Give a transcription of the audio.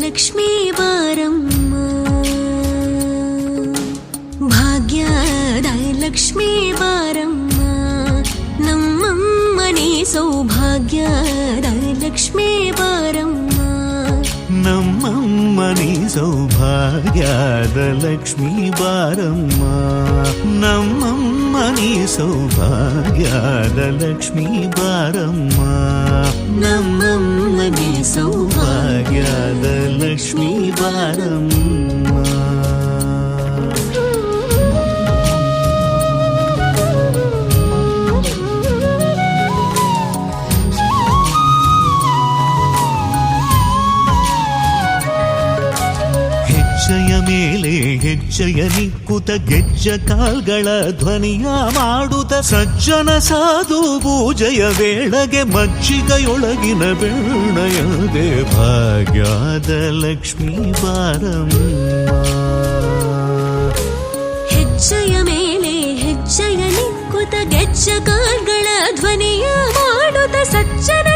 ಲಕ್ಷ್ಮೀ ಬಾರಮ್ಮ, ಭಾಗ್ಯದ ಲಕ್ಷ್ಮೀ ಬಾರಮ್ಮ, ನಮ್ಮಮ್ಮನೇ ಸೌಭಾಗ್ಯದ ಲಕ್ಷ್ಮೀ ಬಾರಮ್ಮ, ನಮ್ಮಮ್ಮನೇ ಸೌಭಾಗ್ಯದ ಲಕ್ಷ್ಮೀ ಬಾರಮ್ಮ, ನಮ್ಮಮ್ಮನೇ ಸೌಭಾಗ್ಯದ ಲಕ್ಷ್ಮೀ ಬಾರಮ್ಮ, ನಮ್ಮಮ್ಮನೇ ಸೌಭಾಗ್ಯದ ಲಕ್ಷ್ಮೀ ಬಾರಮ್ಮ. ಹೆಜ್ಜೆಯ ಮೇಲೆ ಹೆಜ್ಜೆಯ ನಿಕ್ಕುತ ಗೆಜ್ಜ ಕಾಲ್ಗಳ ಧ್ವನಿಯ ಮಾಡುತ್ತ ಸಜ್ಜನ ಸಾಧು ಪೂಜೆಯ ವೇಳೆಗೆ ಮಜ್ಜಿಗೆಯೊಳಗಿನ ಬೆಣ್ಣಯದೆ ಭಾಗ್ಯದ ಲಕ್ಷ್ಮೀ ಬಾರಮ್ಮ. ಹೆಜ್ಜೆಯ ಮೇಲೆ ಹೆಜ್ಜೆಯ ನಿಕ್ಕುತ ಗೆಜ್ಜ ಕಾಲ್ಗಳ ಧ್ವನಿಯ ಮಾಡುತ್ತ ಸಜ್ಜನ